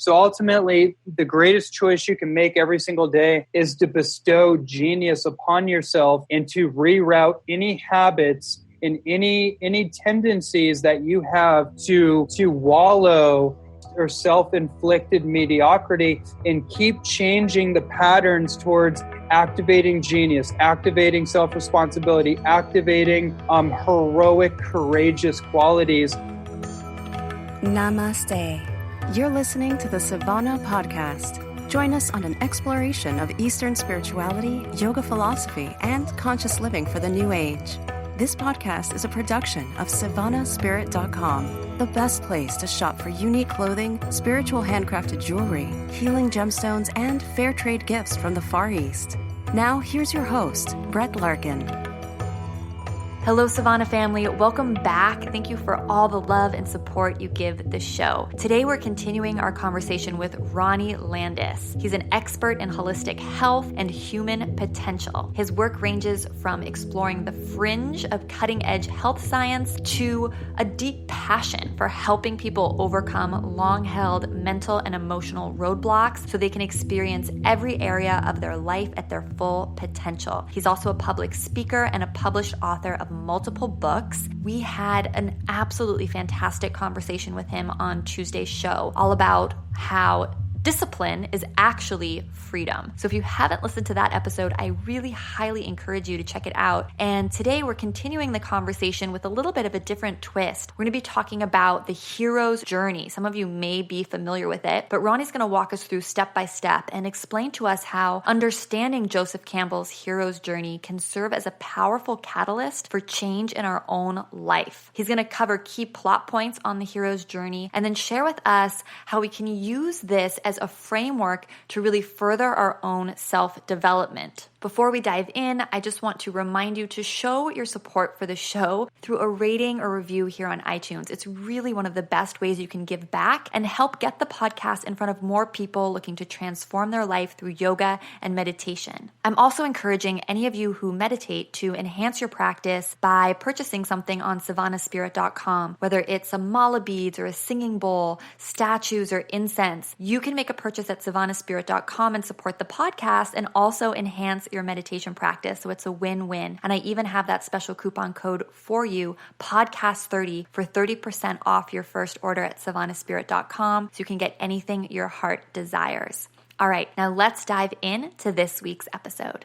So ultimately, the greatest choice you can make every single day is to bestow genius upon yourself and to reroute any habits and any tendencies that you have to wallow or self-inflicted mediocrity, and keep changing the patterns towards activating genius, activating self-responsibility, activating heroic, courageous qualities. Namaste. You're listening to the Savannah Podcast. Join us on an exploration of Eastern spirituality, yoga philosophy, and conscious living for the new age. This podcast is a production of SavannahSpirit.com, the best place to shop for unique clothing, spiritual handcrafted jewelry, healing gemstones, and fair trade gifts from the Far East. Now, here's your host, Brett Larkin. Hello, Savannah family. Welcome back. Thank you for all the love and support you give the show. Today, we're continuing our conversation with Ronnie Landis. He's an expert in holistic health and human potential. His work ranges from exploring the fringe of cutting-edge health science to a deep passion for helping people overcome long-held mental and emotional roadblocks so they can experience every area of their life at their full potential. He's also a public speaker and a published author of multiple books. We had an absolutely fantastic conversation with him on Tuesday's show, all about how discipline is actually freedom. So if you haven't listened to that episode, I really highly encourage you to check it out. And today we're continuing the conversation with a little bit of a different twist. We're going to be talking about the hero's journey. Some of you may be familiar with it, but Ronnie's going to walk us through step by step and explain to us how understanding Joseph Campbell's hero's journey can serve as a powerful catalyst for change in our own life. He's going to cover key plot points on the hero's journey and then share with us how we can use this as a framework to really further our own self-development. Before we dive in, I just want to remind you to show your support for the show through a rating or review here on iTunes. It's really one of the best ways you can give back and help get the podcast in front of more people looking to transform their life through yoga and meditation. I'm also encouraging any of you who meditate to enhance your practice by purchasing something on SavannahSpirit.com, whether it's some mala beads or a singing bowl, statues, or incense. You can make a purchase at SavannahSpirit.com and support the podcast and also enhance your meditation practice. So it's a win-win. And I even have that special coupon code for you, podcast30, for 30% off your first order at SavannahSpirit.com, so you can get anything your heart desires. All right, now let's dive into this week's episode.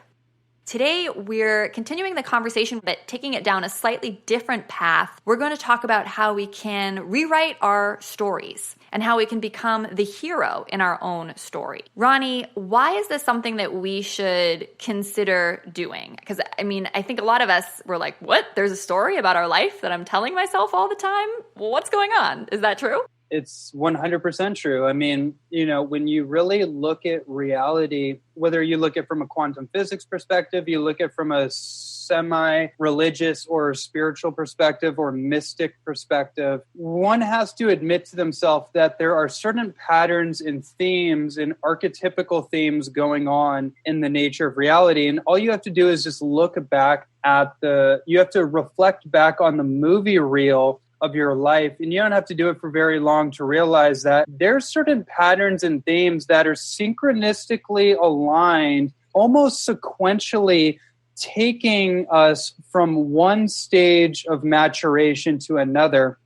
Today, we're continuing the conversation, but taking it down a slightly different path. We're going to talk about how we can rewrite our stories and how we can become the hero in our own story. Ronnie, why is this something that we should consider doing? Because, I think a lot of us were like, what? There's a story about our life that I'm telling myself all the time? Well, what's going on? Is that true? It's 100% true. When you really look at reality, whether you look at it from a quantum physics perspective, you look at it from a semi-religious or spiritual perspective or mystic perspective, one has to admit to themselves that there are certain patterns and themes and archetypical themes going on in the nature of reality. And all you have to do is just look back at you have to reflect back on the movie reel of your life. And you don't have to do it for very long to realize that there's certain patterns and themes that are synchronistically aligned, almost sequentially taking us from one stage of maturation to another.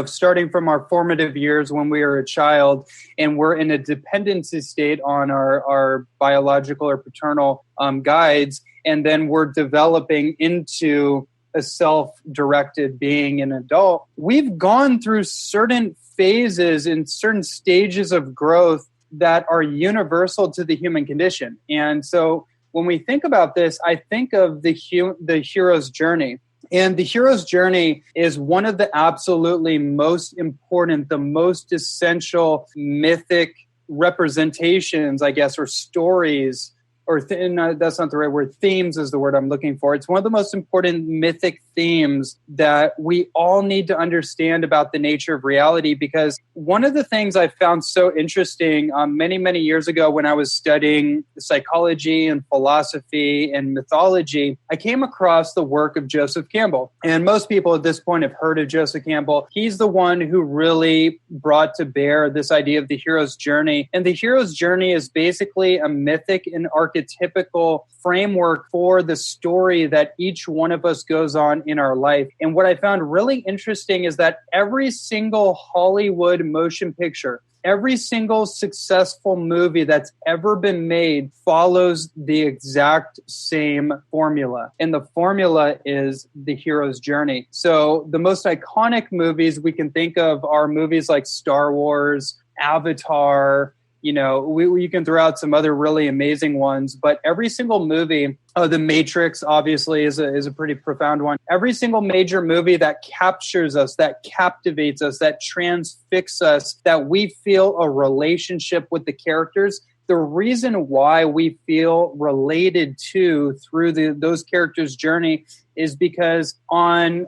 Starting from our formative years when we are a child and we're in a dependency state on our biological or paternal guides, and then we're developing into a self-directed being, an adult. We've gone through certain phases and certain stages of growth that are universal to the human condition. And so when we think about this, I think of the hero's journey. And the hero's journey is one of the absolutely most important, the most essential mythic representations, I guess, or stories no, that's not the right word. Themes is the word I'm looking for. It's one of the most important mythic themes that we all need to understand about the nature of reality, because one of the things I found so interesting many, many years ago when I was studying psychology and philosophy and mythology, I came across the work of Joseph Campbell. And most people at this point have heard of Joseph Campbell. He's the one who really brought to bear this idea of the hero's journey. And the hero's journey is basically a mythic and archetypical framework for the story that each one of us goes on in our life. And what I found really interesting is that every single Hollywood motion picture, every single successful movie that's ever been made follows the exact same formula. And the formula is the hero's journey. So the most iconic movies we can think of are movies like Star Wars, Avatar. You can throw out some other really amazing ones, but every single movie, The Matrix obviously is a pretty profound one. Every single major movie that captures us, that captivates us, that transfixes us, that we feel a relationship with the characters. The reason why we feel related to through those characters' journey is because on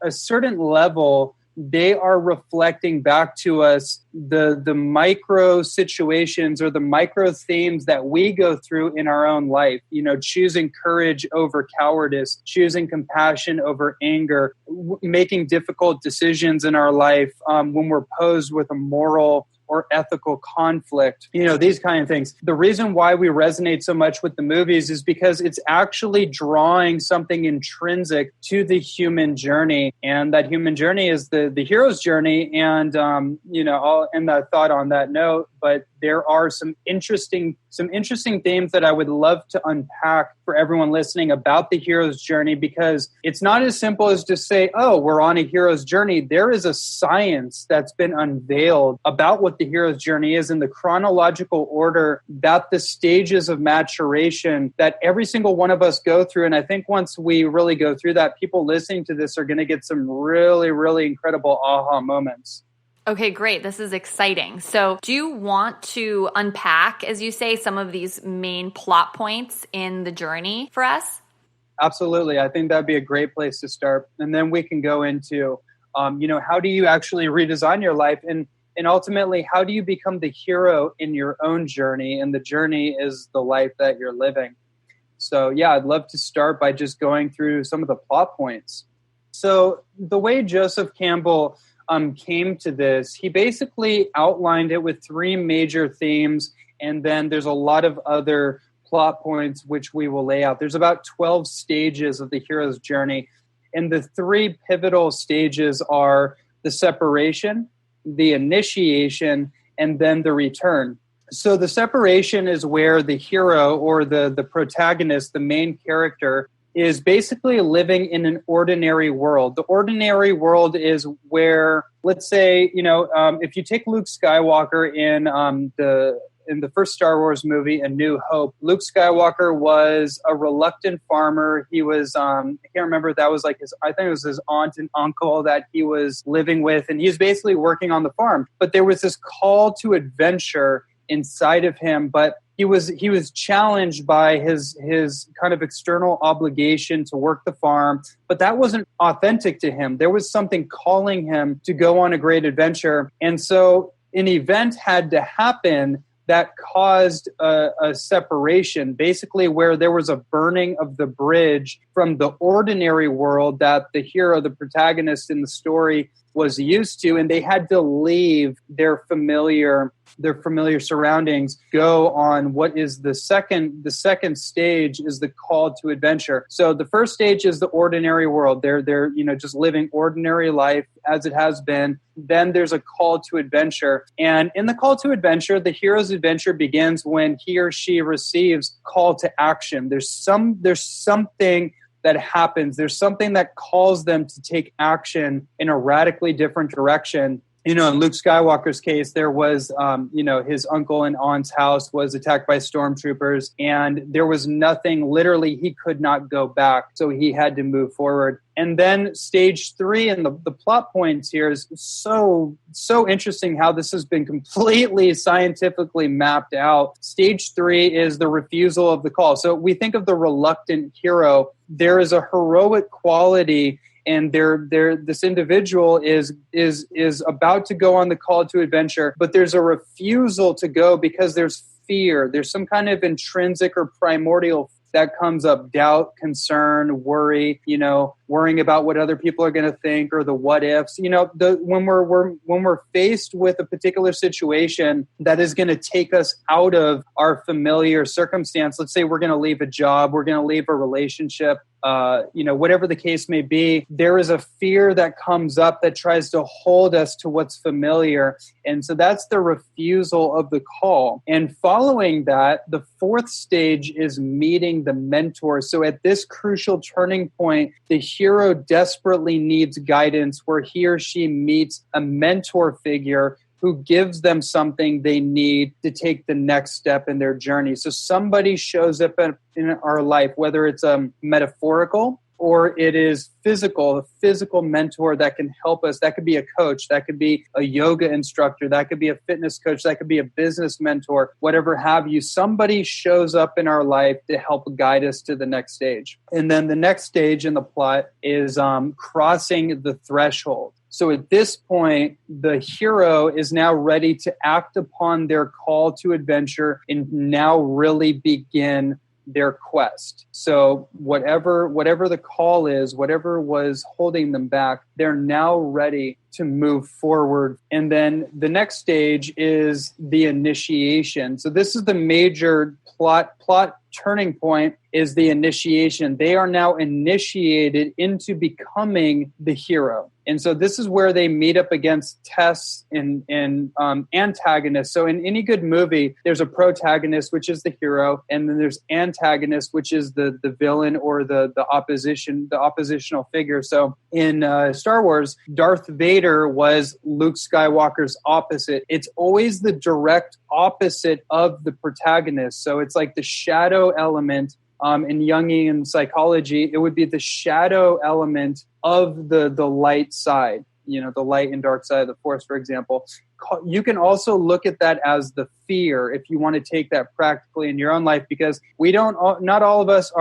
a certain level, they are reflecting back to us the micro situations or the micro themes that we go through in our own life. Choosing courage over cowardice, choosing compassion over anger, making difficult decisions in our life when we're posed with a moral or ethical conflict, these kind of things. The reason why we resonate so much with the movies is because it's actually drawing something intrinsic to the human journey. And that human journey is the hero's journey. And, I'll end that thought on that note, but there are some interesting themes that I would love to unpack for everyone listening about the hero's journey, because it's not as simple as just say, oh, we're on a hero's journey. There is a science that's been unveiled about what the hero's journey is in the chronological order that the stages of maturation that every single one of us go through. And I think once we really go through that, people listening to this are going to get some really, really incredible aha moments. Okay, great. This is exciting. So do you want to unpack, as you say, some of these main plot points in the journey for us? Absolutely. I think that'd be a great place to start. And then we can go into, how do you actually redesign your life? And ultimately, how do you become the hero in your own journey? And the journey is the life that you're living. So yeah, I'd love to start by just going through some of the plot points. So the way Joseph Campbell came to this, he basically outlined it with three major themes, and then there's a lot of other plot points which we will lay out. There's about 12 stages of the hero's journey, and the three pivotal stages are the separation, the initiation, and then the return. So the separation is where the hero or the protagonist, the main character, is basically living in an ordinary world. The ordinary world is where, let's say, if you take Luke Skywalker in the first Star Wars movie, A New Hope, Luke Skywalker was a reluctant farmer. He was, I can't remember if that was I think it was his aunt and uncle that he was living with, and he was basically working on the farm. But there was this call to adventure inside of him, but he was challenged by his kind of external obligation to work the farm, but that wasn't authentic to him. There was something calling him to go on a great adventure. And so an event had to happen that caused a separation, basically where there was a burning of the bridge from the ordinary world that the hero, the protagonist in the story, was used to, and they had to leave their familiar surroundings, go on what is the second stage is the call to adventure. So the first stage is the ordinary world. They're just living ordinary life as it has been. Then there's a call to adventure. And in the call to adventure, the hero's adventure begins when he or she receives call to action. There's something that happens. There's something that calls them to take action in a radically different direction. in Luke Skywalker's case, there was, his uncle and aunt's house was attacked by stormtroopers, and there was nothing, literally, he could not go back. So he had to move forward. And then stage 3, and the plot points here is so interesting how this has been completely scientifically mapped out. Stage 3 is the refusal of the call. So we think of the reluctant hero. There is a heroic quality, and this individual is about to go on the call to adventure, but there's a refusal to go because there's fear. There's some kind of intrinsic or primordial that comes up: doubt, concern, worry, worrying about what other people are going to think, or the what ifs. When we're faced with a particular situation that is going to take us out of our familiar circumstance, let's say we're going to leave a job, we're going to leave a relationship, whatever the case may be, there is a fear that comes up that tries to hold us to what's familiar. And so that's the refusal of the call. And following that, the 4th stage is meeting the mentor. So at this crucial turning point, the hero desperately needs guidance, where he or she meets a mentor figure who gives them something they need to take the next step in their journey. So somebody shows up in our life, whether it's metaphorical or it is physical, a physical mentor that can help us. That could be a coach, that could be a yoga instructor, that could be a fitness coach, that could be a business mentor, whatever have you. Somebody shows up in our life to help guide us to the next stage. And then the next stage in the plot is crossing the threshold. So at this point, the hero is now ready to act upon their call to adventure and now really begin their quest. So whatever the call is, whatever was holding them back, they're now ready to move forward. And then the next stage is the initiation. So this is the major plot turning point, is the initiation. They are now initiated into becoming the hero. And so this is where they meet up against tests and antagonists. So in any good movie, there's a protagonist, which is the hero, and then there's antagonist, which is the villain or the oppositional figure. So in Star Wars, Darth Vader was Luke Skywalker's opposite. It's always the direct opposite of the protagonist. So it's like the shadow element. In Jungian psychology, it would be the shadow element of the light side, the light and dark side of the Force, for example. You can also look at that as the fear, if you want to take that practically in your own life, because not all of us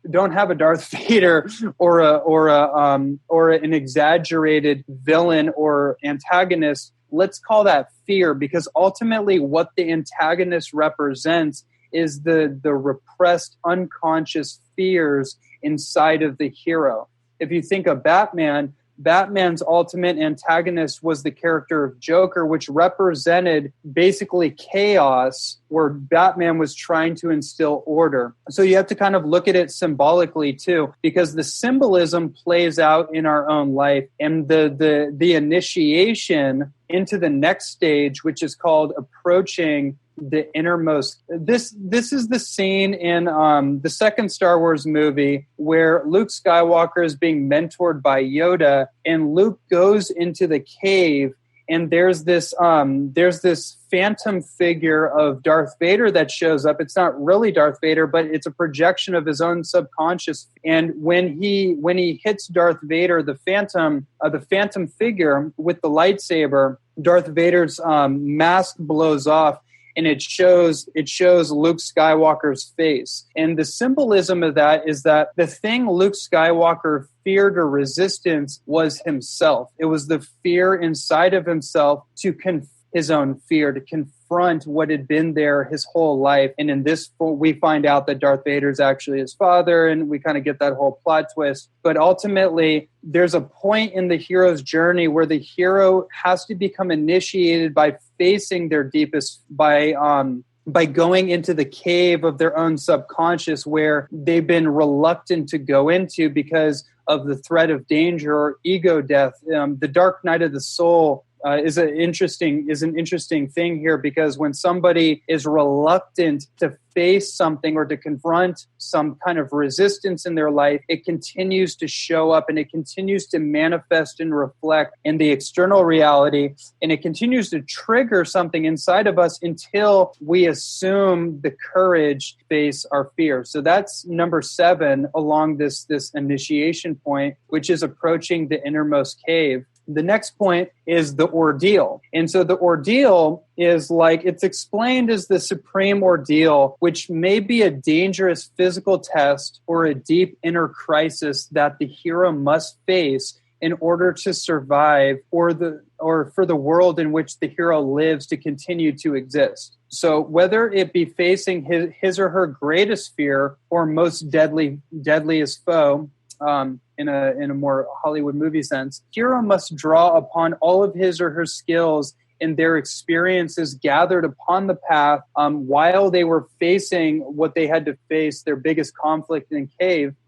don't have a Darth Vader or an exaggerated villain or antagonist. Let's call that fear, because ultimately what the antagonist represents is the repressed unconscious fears inside of the hero. If you think of Batman's ultimate antagonist was the character of Joker, which represented basically chaos, where Batman was trying to instill order. So you have to kind of look at it symbolically too, because the symbolism plays out in our own life. And the initiation into the next stage, which is called approaching the innermost. This is the scene in the second Star Wars movie where Luke Skywalker is being mentored by Yoda, and Luke goes into the cave, and there's this phantom figure of Darth Vader that shows up. It's not really Darth Vader, but it's a projection of his own subconscious. And when he hits Darth Vader, the phantom figure with the lightsaber, Darth Vader's mask blows off, and it shows Luke Skywalker's face. And the symbolism of that is that the thing Luke Skywalker feared or resistance was himself. It was the fear inside of himself to his own fear, to confront what had been there his whole life. And in this, we find out that Darth Vader is actually his father, and we kind of get that whole plot twist. But ultimately, there's a point in the hero's journey where the hero has to become initiated by facing their deepest, by going into the cave of their own subconscious, where they've been reluctant to go into because of the threat of danger or ego death. The dark night of the soul is an interesting thing here, because when somebody is reluctant to face something or to confront some kind of resistance in their life, it continues to show up and it continues to manifest and reflect in the external reality, and it continues to trigger something inside of us until we assume the courage to face our fear. So that's number 7 along this initiation point, which is approaching the innermost cave. The next point is the ordeal. And so the ordeal is it's explained as the supreme ordeal, which may be a dangerous physical test or a deep inner crisis that the hero must face in order to survive, or for the world in which the hero lives to continue to exist. So whether it be facing his or her greatest fear or most deadliest foe, in a more Hollywood movie sense, hero must draw upon all of his or her skills and their experiences gathered upon the path while they were facing what they had to face, their biggest conflict in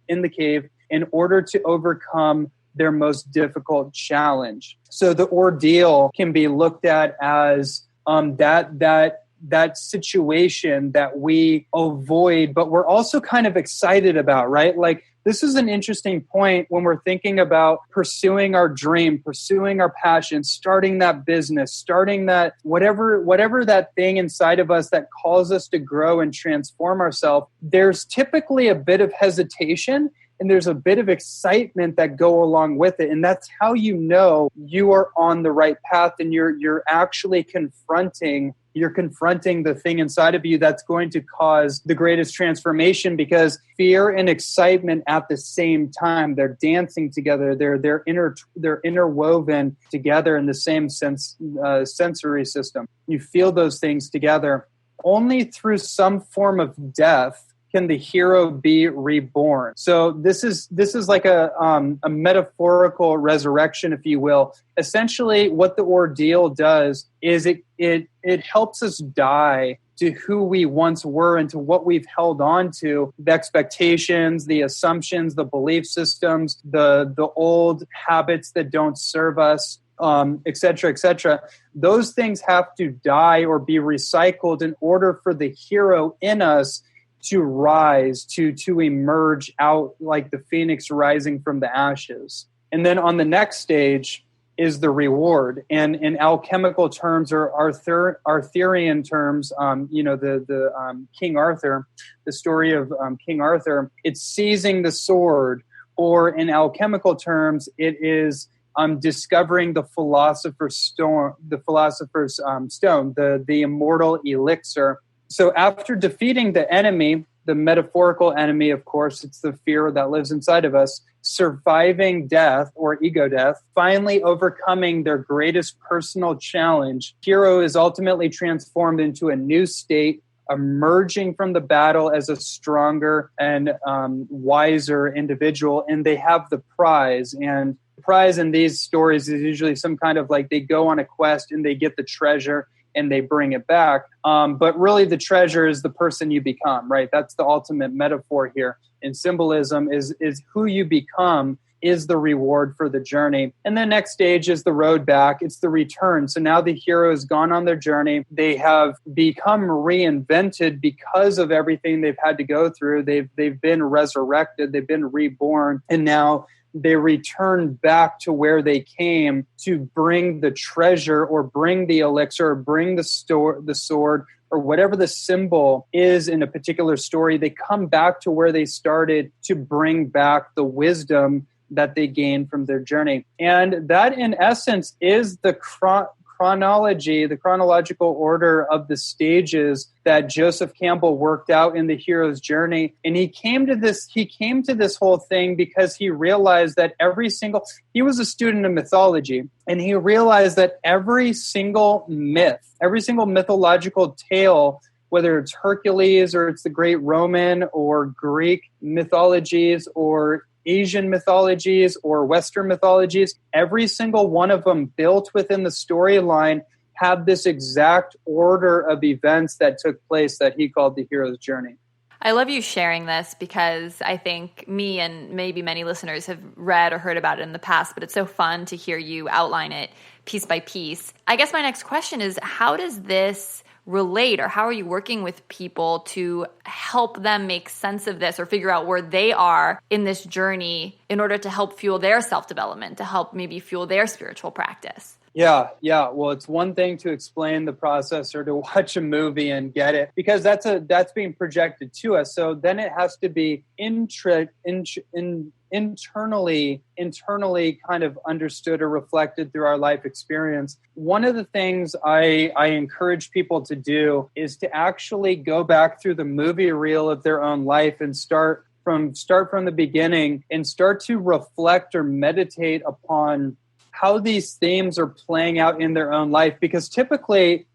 the cave, in order to overcome their most difficult challenge. So the ordeal can be looked at as that situation that we avoid, but we're also kind of excited about, right? This is an interesting point when we're thinking about pursuing our dream, pursuing our passion, starting that business, starting that whatever that thing inside of us that calls us to grow and transform ourselves. There's typically a bit of hesitation and there's a bit of excitement that go along with it. And that's how you know you are on the right path and you're actually confronting the thing inside of you that's going to cause the greatest transformation, because fear and excitement at the same time, they're dancing together. They're interwoven together in the same sensory system. You feel those things together. Only through some form of death can the hero be reborn. So this is like a metaphorical resurrection, if you will. Essentially, what the ordeal does is it helps us die to who we once were and to what we've held on to, the expectations, the assumptions, the belief systems, the old habits that don't serve us, et cetera, et cetera. Those things have to die or be recycled in order for the hero in us to rise, to emerge out like the phoenix rising from the ashes. And then on the next stage is the reward. And in alchemical terms or Arthurian terms, the King Arthur, the story of King Arthur, it's seizing the sword, or in alchemical terms, it is discovering the philosopher's stone, the immortal elixir. So after defeating the enemy, the metaphorical enemy, of course, it's the fear that lives inside of us, surviving death or ego death, finally overcoming their greatest personal challenge, hero is ultimately transformed into a new state, emerging from the battle as a stronger and wiser individual, and they have the prize. And the prize in these stories is usually some kind of they go on a quest and they get the treasure and they bring it back. But really the treasure is the person you become, right? That's the ultimate metaphor here. And symbolism is who you become is the reward for the journey. And the next stage is the road back. It's the return. So now the hero has gone on their journey. They have become reinvented because of everything they've had to go through. They've been resurrected. They've been reborn. And now they return back to where they came to bring the treasure or bring the elixir or bring the sword or whatever the symbol is in a particular story. They come back to where they started to bring back the wisdom that they gained from their journey. And that, in essence, is the chronology, the chronological order of the stages that Joseph Campbell worked out in the hero's journey. And he came to this whole thing because he realized that he was a student of mythology, and he realized that every single mythological tale, whether it's Hercules or it's the great Roman or Greek mythologies or Asian mythologies or Western mythologies, every single one of them built within the storyline had this exact order of events that took place that he called the hero's journey. I love you sharing this because I think me and maybe many listeners have read or heard about it in the past, but it's so fun to hear you outline it piece by piece. I guess my next question is, how does this relate, or how are you working with people to help them make sense of this or figure out where they are in this journey in order to help fuel their self-development, to help maybe fuel their spiritual practice? Yeah. Well, it's one thing to explain the process or to watch a movie and get it, because that's being projected to us. So then it has to be internally kind of understood or reflected through our life experience. One of the things I encourage people to do is to actually go back through the movie reel of their own life and start from the beginning and start to reflect or meditate upon how these themes are playing out in their own life. Because typically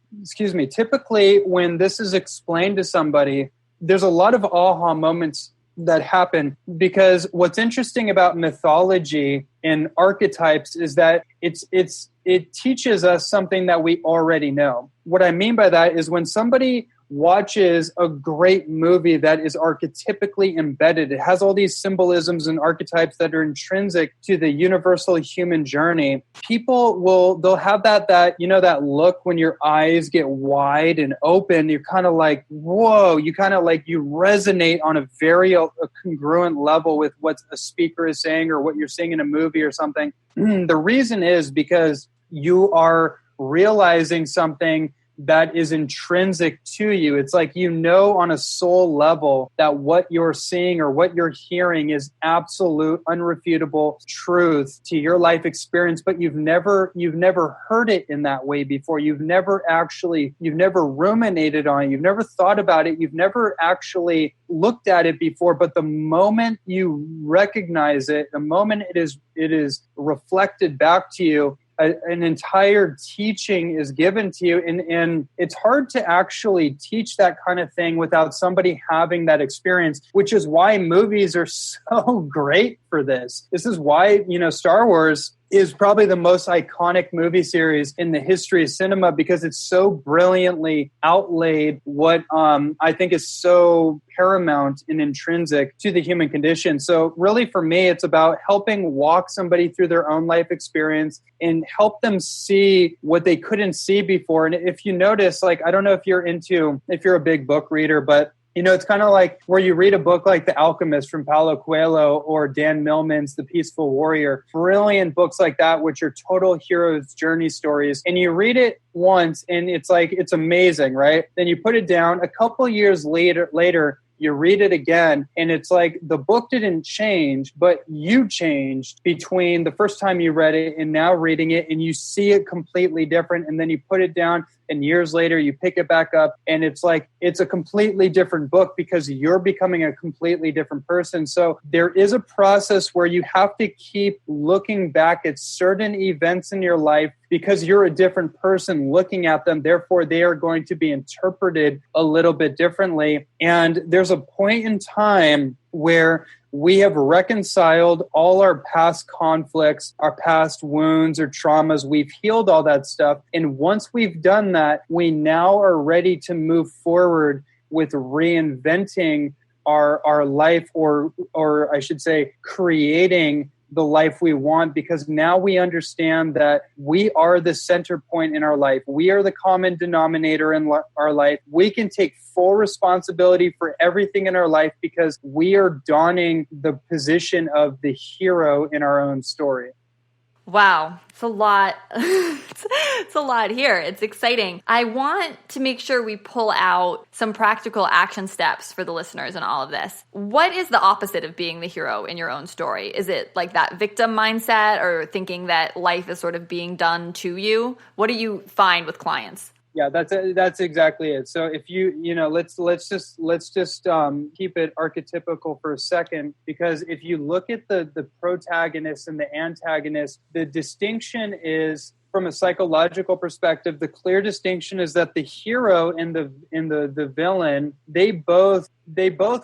when this is explained to somebody, there's a lot of aha moments that happen, because what's interesting about mythology and archetypes is that it teaches us something that we already know. What I mean by that is when somebody watches a great movie that is archetypically embedded, it has all these symbolisms and archetypes that are intrinsic to the universal human journey. They'll have that look when your eyes get wide and open. You're kind of like, whoa, you resonate on a very congruent level with what a speaker is saying or what you're seeing in a movie or something. The reason is because you are realizing something that is intrinsic to you. It's like, on a soul level that what you're seeing or what you're hearing is absolute, unrefutable truth to your life experience, but you've never heard it in that way before. You've never ruminated on it. You've never thought about it. You've never actually looked at it before. But the moment you recognize it, the moment it is reflected back to you, an entire teaching is given to you. And it's hard to actually teach that kind of thing without somebody having that experience, which is why movies are so great for this. This is why, Star Wars is probably the most iconic movie series in the history of cinema, because it's so brilliantly outlaid what I think is so paramount and intrinsic to the human condition. So really for me, it's about helping walk somebody through their own life experience and help them see what they couldn't see before. And if you notice, I don't know if you're a big book reader, but it's kind of like where you read a book like The Alchemist from Paulo Coelho or Dan Millman's The Peaceful Warrior, brilliant books like that, which are total hero's journey stories. And you read it once and it's amazing, right? Then you put it down. A couple years later, you read it again, and it's like the book didn't change, but you changed between the first time you read it and now reading it, and you see it completely different. And then you put it down, and years later you pick it back up, and it's like it's a completely different book because you're becoming a completely different person. So there is a process where you have to keep looking back at certain events in your life because you're a different person looking at them. Therefore, they are going to be interpreted a little bit differently. And there's a point in time where we have reconciled all our past conflicts, our past wounds or traumas. We've healed all that stuff. And once we've done that, we now are ready to move forward with reinventing our life, or I should say, creating the life we want, because now we understand that we are the center point in our life. We are the common denominator in our life. We can take full responsibility for everything in our life because we are donning the position of the hero in our own story. Wow, it's a lot. It's a lot here. It's exciting. I want to make sure we pull out some practical action steps for the listeners in all of this. What is the opposite of being the hero in your own story? Is it like that victim mindset, or thinking that life is sort of being done to you? What do you find with clients? Yeah, that's exactly it. So if let's just keep it archetypical for a second, because if you look at the protagonist and the antagonist, the distinction is, from a psychological perspective, the clear distinction is that the hero and the villain, they both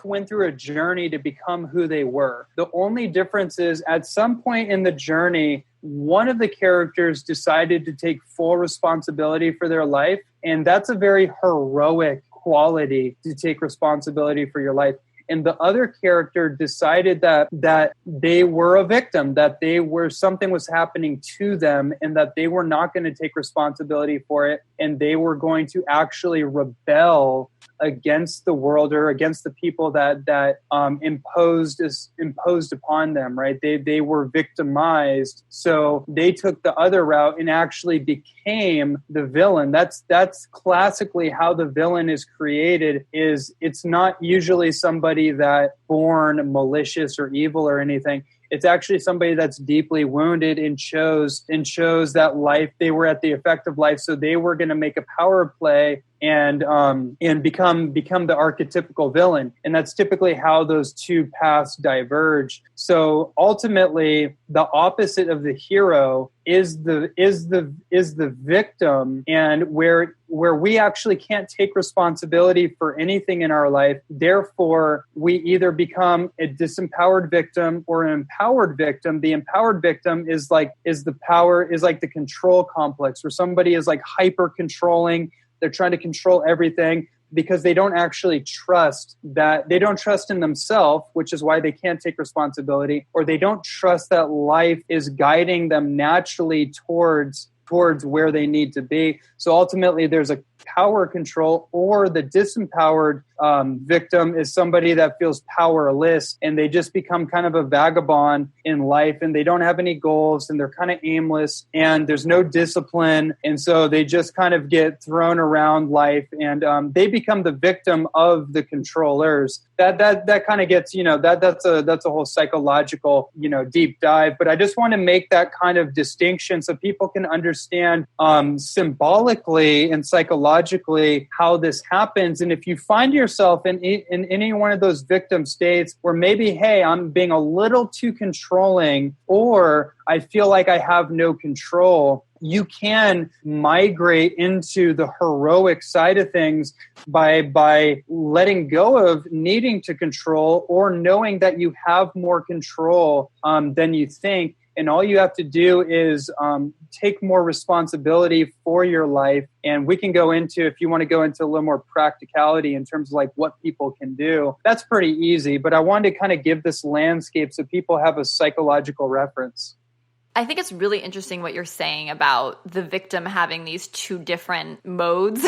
went through a journey to become who they were. The only difference is at some point in the journey, one of the characters decided to take full responsibility for their life. And that's a very heroic quality, to take responsibility for your life. And the other character decided that they were a victim, that something was happening to them, and that they were not going to take responsibility for it, and they were going to actually rebel against the world or against the people that imposed upon them, right? They were victimized, so they took the other route and actually became the villain. That's classically how the villain is created. Is it's not usually somebody that born malicious or evil or anything. It's actually somebody that's deeply wounded and chose that life. They were at the effect of life, so they were going to make a power play and become the archetypical villain. And that's typically how those two paths diverge. So ultimately, the opposite of the hero is the victim, and where we actually can't take responsibility for anything in our life. Therefore, we either become a disempowered victim or an empowered victim. The empowered victim is like the control complex, where somebody is like hyper controlling. They're trying to control everything because they don't actually trust in themselves, which is why they can't take responsibility, or they don't trust that life is guiding them naturally towards where they need to be. So ultimately, there's a power control, or the disempowered victim is somebody that feels powerless, and they just become kind of a vagabond in life, and they don't have any goals, and they're kind of aimless, and there's no discipline, and so they just kind of get thrown around life, and they become the victim of the controllers. That kind of gets, that's a whole psychological, deep dive. But I just want to make that kind of distinction so people can understand symbolically and psychologically how this happens. And if you find yourself in any one of those victim states where maybe, hey, I'm being a little too controlling, or I feel like I have no control, you can migrate into the heroic side of things by letting go of needing to control, or knowing that you have more control than you think. And all you have to do is take more responsibility for your life. And we can go into, if you want to go into a little more practicality in terms of like what people can do, that's pretty easy. But I wanted to kind of give this landscape so people have a psychological reference. I think it's really interesting what you're saying about the victim having these two different modes,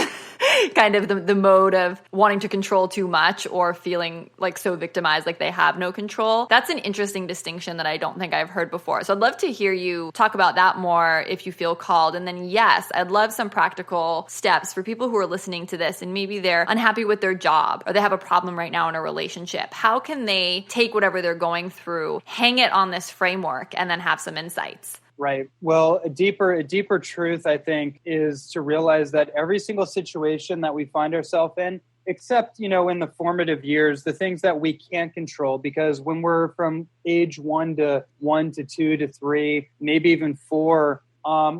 kind of the mode of wanting to control too much or feeling like so victimized, like they have no control. That's an interesting distinction that I don't think I've heard before. So I'd love to hear you talk about that more if you feel called. And then, yes, I'd love some practical steps for people who are listening to this and maybe they're unhappy with their job or they have a problem right now in a relationship. How can they take whatever they're going through, hang it on this framework, and then have some insights? Right. Well, a deeper truth, I think, is to realize that every single situation that we find ourselves in, except, in the formative years, the things that we can't control, because when we're from age 1 to 2 to 3, maybe even 4,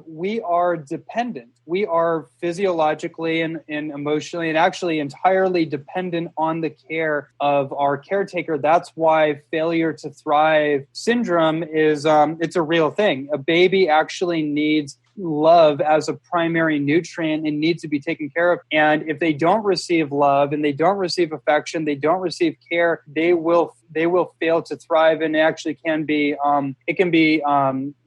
we are dependent. We are physiologically and emotionally and actually entirely dependent on the care of our caretaker. That's why failure to thrive syndrome is, it's a real thing. A baby actually needs love as a primary nutrient and needs to be taken care of. And if they don't receive love and they don't receive affection, they don't receive care, they will fail to thrive, and it actually can be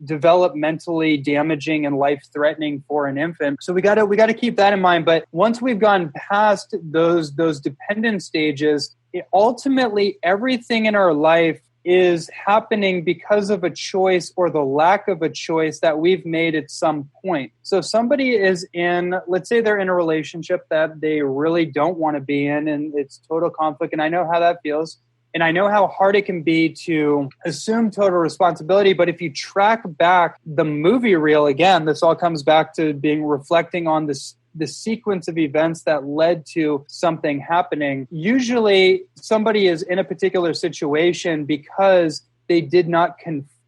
developmentally damaging and life-threatening for an infant. So we got to keep that in mind. But once we've gone past those dependent stages, ultimately everything in our life is happening because of a choice or the lack of a choice that we've made at some point. So if somebody is let's say they're in a relationship that they really don't want to be in, and it's total conflict, and I know how that feels. And I know how hard it can be to assume total responsibility. But if you track back the movie reel, again, this all comes back to reflecting on the sequence of events that led to something happening. Usually somebody is in a particular situation because they did not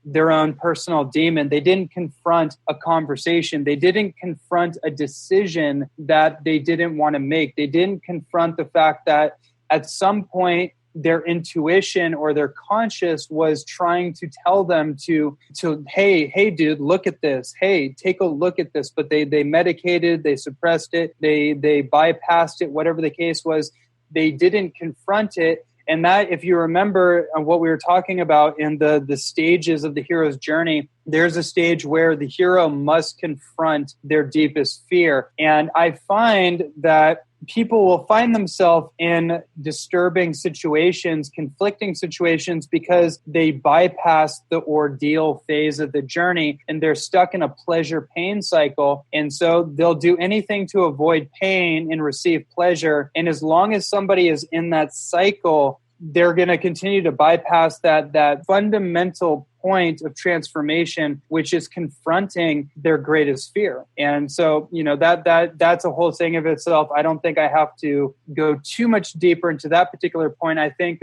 their own personal demon. They didn't confront a conversation. They didn't confront a decision that they didn't want to make. They didn't confront the fact that at some point their intuition or their conscious was trying to tell them to hey dude, look at this, hey, take a look at this, but they medicated, they suppressed it, they bypassed it, whatever the case was. They didn't confront it, And that, if you remember what we were talking about in the stages of the hero's journey, there's a stage where the hero must confront their deepest fear. And I find that people will find themselves in disturbing situations, conflicting situations, because they bypass the ordeal phase of the journey and they're stuck in a pleasure-pain cycle. And so they'll do anything to avoid pain and receive pleasure. And as long as somebody is in that cycle, they're going to continue to bypass that fundamental point of transformation, which is confronting their greatest fear. And so, that's a whole thing of itself. I don't think I have to go too much deeper into that particular point. I think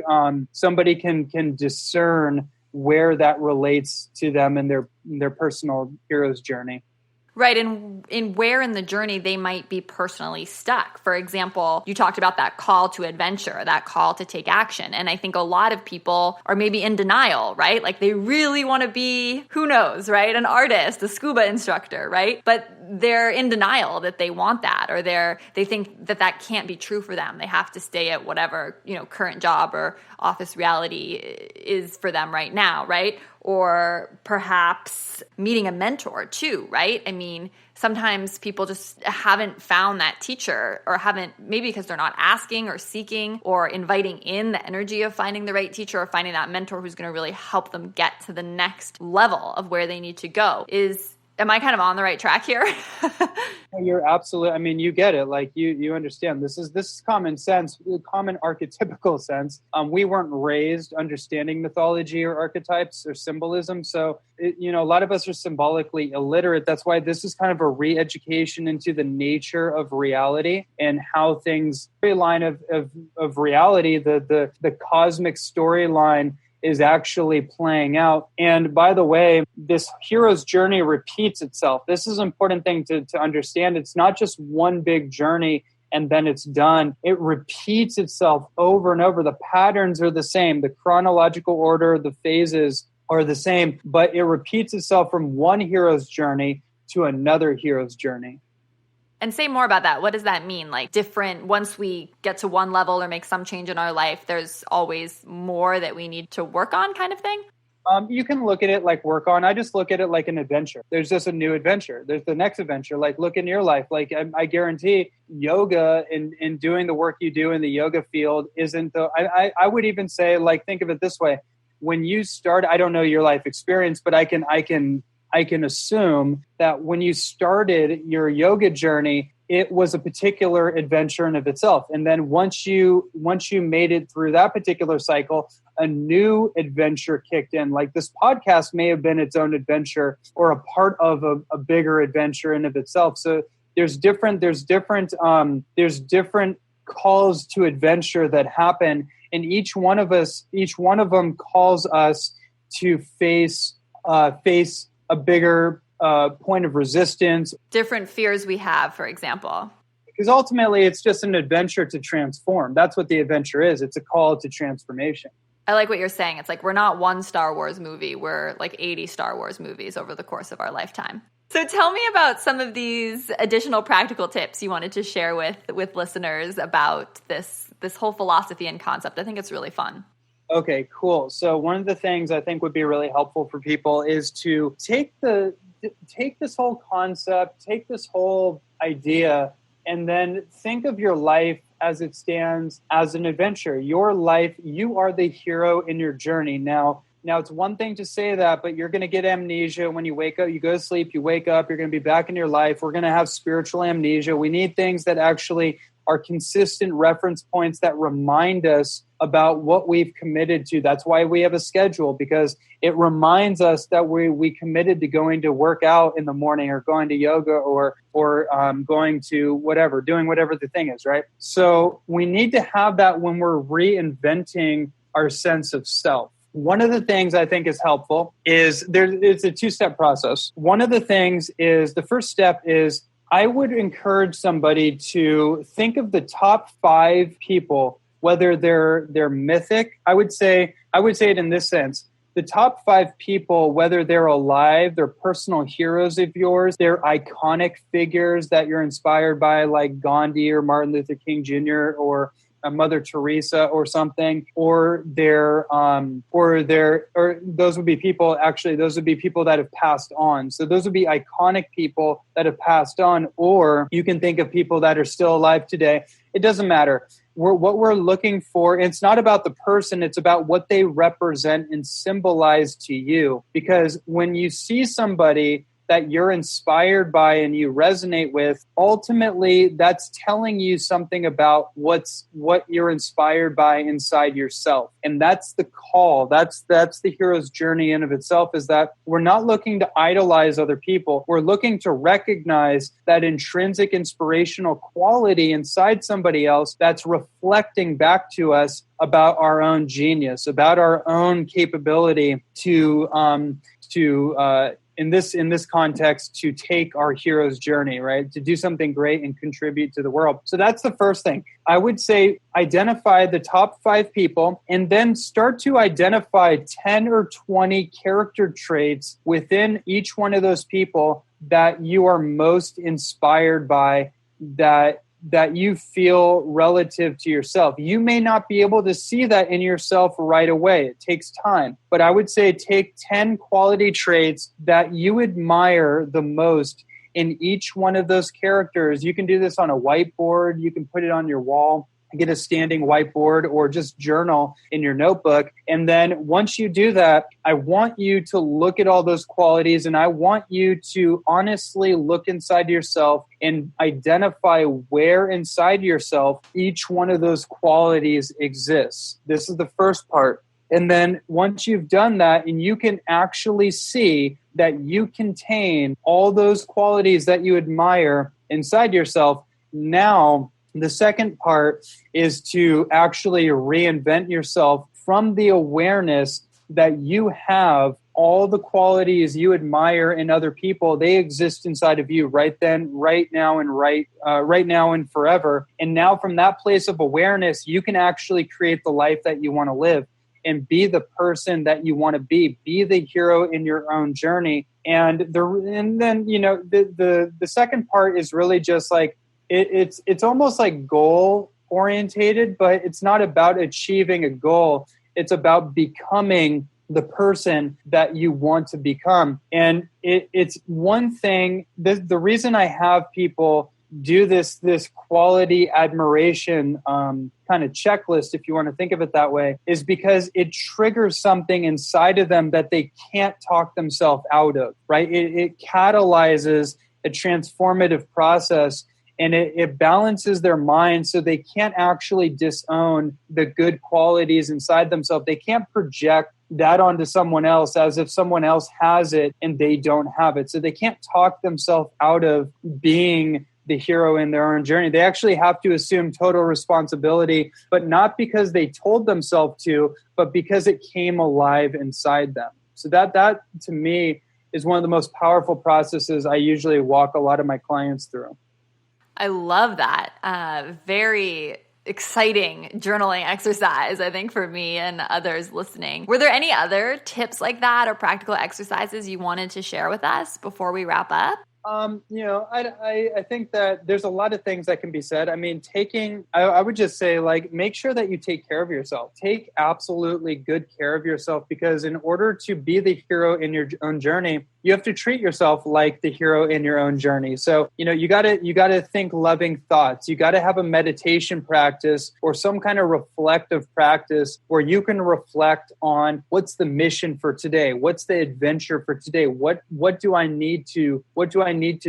somebody can discern where that relates to them in their personal hero's journey. Right. And in where in the journey they might be personally stuck. For example, you talked about that call to adventure, that call to take action. And I think a lot of people are maybe in denial, right? Like they really want to be, who knows, right? An artist, a scuba instructor, right? But they're in denial that they want that, or they think that can't be true for them. They have to stay at whatever, current job or office reality is for them right now, right? Or perhaps meeting a mentor too, right? I mean, sometimes people just haven't found that teacher, or maybe because they're not asking or seeking or inviting in the energy of finding the right teacher or finding that mentor who's going to really help them get to the next level of where they need to go. Am I kind of on the right track here? You're absolutely, you get it. Like you understand, this is common sense, common archetypical sense. We weren't raised understanding mythology or archetypes or symbolism. So, a lot of us are symbolically illiterate. That's why this is kind of a re-education into the nature of reality and how things, line of reality, the cosmic storyline is actually playing out. And by the way, this hero's journey repeats itself. This is an important thing to understand. It's not just one big journey and then it's done. It repeats itself over and over. The patterns are the same. The chronological order, the phases are the same, but it repeats itself from one hero's journey to another hero's journey. And say more about that. What does that mean? Like different, once we get to one level or make some change in our life, there's always more that we need to work on, kind of thing? You can look at it like work on. I just look at it like an adventure. There's just a new adventure. There's the next adventure. Like look in your life. Like I guarantee yoga and doing the work you do in the yoga field isn't I would even say, like, think of it this way. When you start, I don't know your life experience, but I can assume that when you started your yoga journey, it was a particular adventure in of itself. And then once you made it through that particular cycle, a new adventure kicked in. Like this podcast may have been its own adventure or a part of a bigger adventure in of itself. So there's different calls to adventure that happen. And each one of them calls us to face a bigger point of resistance. Different fears we have, for example. Because ultimately, it's just an adventure to transform. That's what the adventure is. It's a call to transformation. I like what you're saying. It's like we're not one Star Wars movie. We're like 80 Star Wars movies over the course of our lifetime. So tell me about some of these additional practical tips you wanted to share with listeners about this whole philosophy and concept. I think it's really fun. Okay, cool. So one of the things I think would be really helpful for people is to take this whole concept, take this whole idea, and then think of your life as it stands as an adventure. Your life, you are the hero in your journey. Now it's one thing to say that, but you're going to get amnesia when you wake up. You go to sleep, you wake up, you're going to be back in your life. We're going to have spiritual amnesia. We need things that actually are consistent reference points that remind us about what we've committed to. That's why we have a schedule, because it reminds us that we committed to going to work out in the morning or going to yoga or going to whatever, doing whatever the thing is, right? So we need to have that when we're reinventing our sense of self. One of the things I think is helpful is it's a two-step process. One of the things is, the first step is, I would encourage somebody to think of the top 5 people, whether they're mythic. I would say it in this sense. The top 5 people, whether they're alive, they're personal heroes of yours, they're iconic figures that you're inspired by, like Gandhi or Martin Luther King Jr. or a Mother Teresa or something, or those would be people that have passed on. So those would be iconic people that have passed on, or you can think of people that are still alive today. It doesn't matter. What we're looking for, it's not about the person, it's about what they represent and symbolize to you. Because when you see somebody that you're inspired by and you resonate with, ultimately that's telling you something about what you're inspired by inside yourself. And that's the call. That's the hero's journey in of itself, is that we're not looking to idolize other people. We're looking to recognize that intrinsic inspirational quality inside somebody else that's reflecting back to us about our own genius, about our own capability to in this context, to take our hero's journey, right? To do something great and contribute to the world. So that's the first thing. I would say identify the top 5 people and then start to identify 10 or 20 character traits within each one of those people that you are most inspired by, that you feel relative to yourself. You may not be able to see that in yourself right away. It takes time. But I would say take 10 quality traits that you admire the most in each one of those characters. You can do this on a whiteboard. You can put it on your wall. Get a standing whiteboard or just journal in your notebook. And then once you do that, I want you to look at all those qualities, and I want you to honestly look inside yourself and identify where inside yourself each one of those qualities exists. This is the first part. And then once you've done that and you can actually see that you contain all those qualities that you admire inside yourself, now the second part is to actually reinvent yourself from the awareness that you have all the qualities you admire in other people. They exist inside of you right then, right now, and forever. And now from that place of awareness, you can actually create the life that you want to live and be the person that you want to be. Be the hero in your own journey. And then the second part is really just like, it's almost like goal orientated, but it's not about achieving a goal. It's about becoming the person that you want to become. And it's one thing, the reason I have people do this quality admiration kind of checklist, if you want to think of it that way, is because it triggers something inside of them that they can't talk themselves out of, right? It catalyzes a transformative process. And it balances their mind so they can't actually disown the good qualities inside themselves. They can't project that onto someone else as if someone else has it and they don't have it. So they can't talk themselves out of being the hero in their own journey. They actually have to assume total responsibility, but not because they told themselves to, but because it came alive inside them. So that to me is one of the most powerful processes I usually walk a lot of my clients through. I love that. Very exciting journaling exercise, I think, for me and others listening. Were there any other tips like that or practical exercises you wanted to share with us before we wrap up? I think that there's a lot of things that can be said. I mean, I would just say, like, make sure that you take care of yourself. Take absolutely good care of yourself, because in order to be the hero in your own journey, you have to treat yourself like the hero in your own journey. So, you gotta think loving thoughts. You gotta have a meditation practice or some kind of reflective practice where you can reflect on what's the mission for today? What's the adventure for today? What do I need to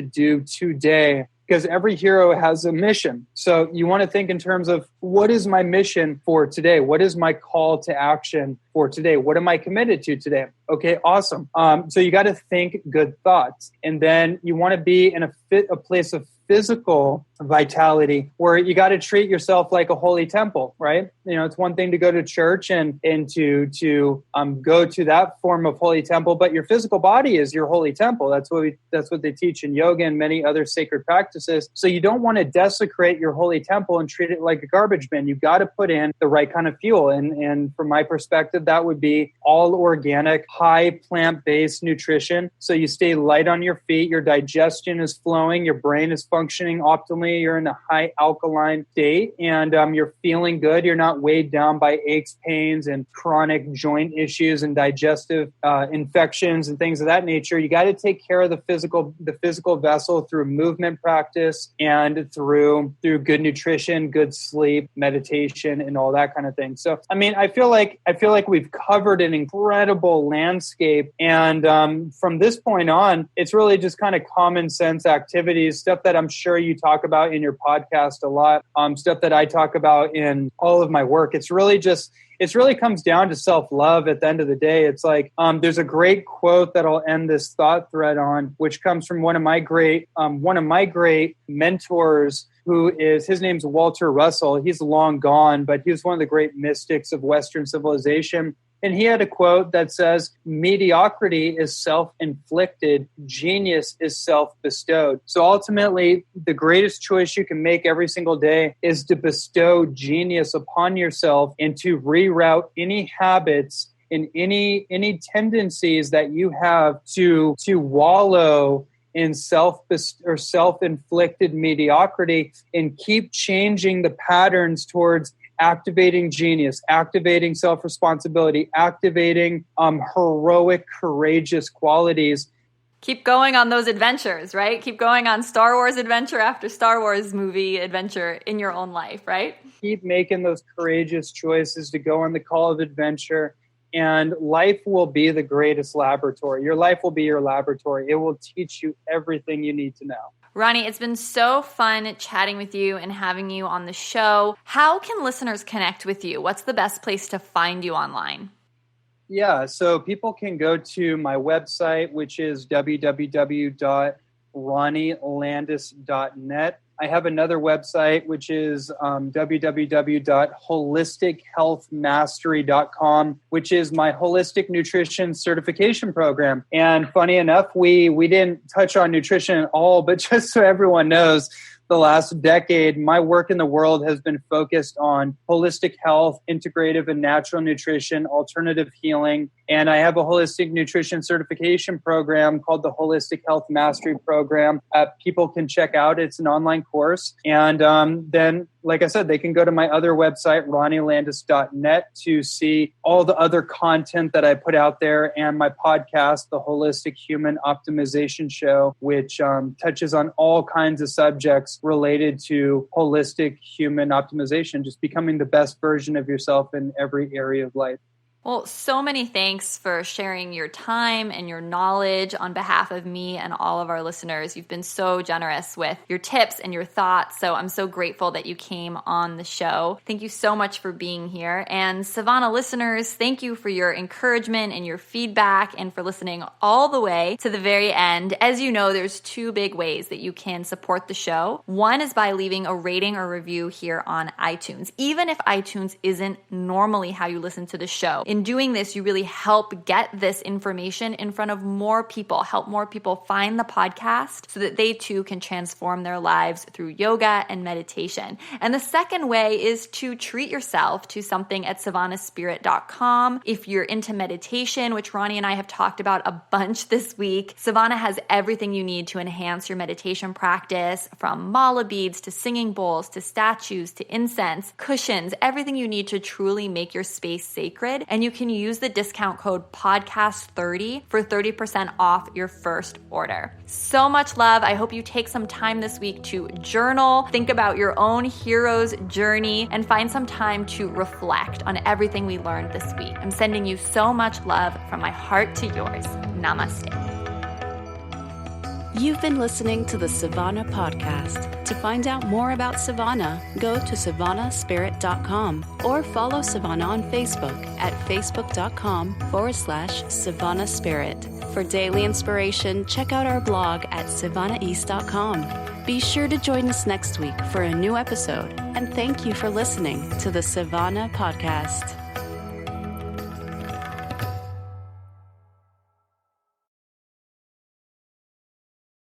do today? Because every hero has a mission. So you want to think in terms of, what is my mission for today? What is my call to action for today? What am I committed to today? Okay, awesome. So you got to think good thoughts. And then you want to be in a place of physical vitality where you got to treat yourself like a holy temple, right? It's one thing to go to church and to go to that form of holy temple, but your physical body is your holy temple. That's what they teach in yoga and many other sacred practices. So you don't want to desecrate your holy temple and treat it like a garbage bin. You've got to put in the right kind of fuel. And from my perspective, that would be all organic, high plant-based nutrition. So you stay light on your feet, your digestion is flowing, your brain is functioning optimally. You're in a high alkaline state, and you're feeling good. You're not weighed down by aches, pains, and chronic joint issues and digestive infections and things of that nature. You got to take care of the physical vessel through movement practice and through good nutrition, good sleep, meditation, and all that kind of thing. So, I mean, I feel like we've covered an incredible landscape, and from this point on, it's really just kind of common sense activities, stuff that I'm sure you talk about in your podcast a lot, stuff that I talk about in all of my work. It really comes down to self-love at the end of the day. It's like, there's a great quote that I'll end this thought thread on, which comes from one of my great mentors, his name's Walter Russell. He's long gone, but he was one of the great mystics of Western civilization. And he had a quote that says, mediocrity is self-inflicted, genius is self-bestowed. So ultimately, the greatest choice you can make every single day is to bestow genius upon yourself and to reroute any habits and any tendencies that you have to wallow in self-inflicted mediocrity, and keep changing the patterns towards activating genius, activating self-responsibility, activating heroic, courageous qualities. Keep going on those adventures, right? Keep going on Star Wars adventure after Star Wars movie adventure in your own life, right? Keep making those courageous choices to go on the call of adventure. And life will be the greatest laboratory. Your life will be your laboratory. It will teach you everything you need to know. Ronnie, it's been so fun chatting with you and having you on the show. How can listeners connect with you? What's the best place to find you online? Yeah, so people can go to my website, which is www.ronnielandis.net. I have another website, which is www.holistichealthmastery.com, which is my holistic nutrition certification program. And funny enough, we didn't touch on nutrition at all, but just so everyone knows, the last decade, my work in the world has been focused on holistic health, integrative and natural nutrition, alternative healing. And I have a holistic nutrition certification program called the Holistic Health Mastery Program. People can check out. It's an online course. And then, like I said, they can go to my other website, ronnielandis.net, to see all the other content that I put out there, and my podcast, the Holistic Human Optimization Show, which touches on all kinds of subjects related to holistic human optimization, just becoming the best version of yourself in every area of life. Well, so many thanks for sharing your time and your knowledge on behalf of me and all of our listeners. You've been so generous with your tips and your thoughts, so I'm so grateful that you came on the show. Thank you so much for being here. And Savannah listeners, thank you for your encouragement and your feedback and for listening all the way to the very end. As you know, there's two big ways that you can support the show. One is by leaving a rating or review here on iTunes, even if iTunes isn't normally how you listen to the show. In doing this, you really help get this information in front of more people, help more people find the podcast so that they too can transform their lives through yoga and meditation. And the second way is to treat yourself to something at savannahspirit.com. If you're into meditation, which Ronnie and I have talked about a bunch this week, Savannah has everything you need to enhance your meditation practice, from mala beads to singing bowls to statues to incense, cushions, everything you need to truly make your space sacred. And you can use the discount code podcast30 for 30% off your first order. So much love. I hope you take some time this week to journal, think about your own hero's journey, and find some time to reflect on everything we learned this week. I'm sending you so much love from my heart to yours. Namaste. You've been listening to the Savannah Podcast. To find out more about Savannah, go to savannahspirit.com or follow Savannah on Facebook at facebook.com/Savannah Spirit. For daily inspiration, check out our blog at savannaeast.com. Be sure to join us next week for a new episode, and thank you for listening to the Savannah Podcast.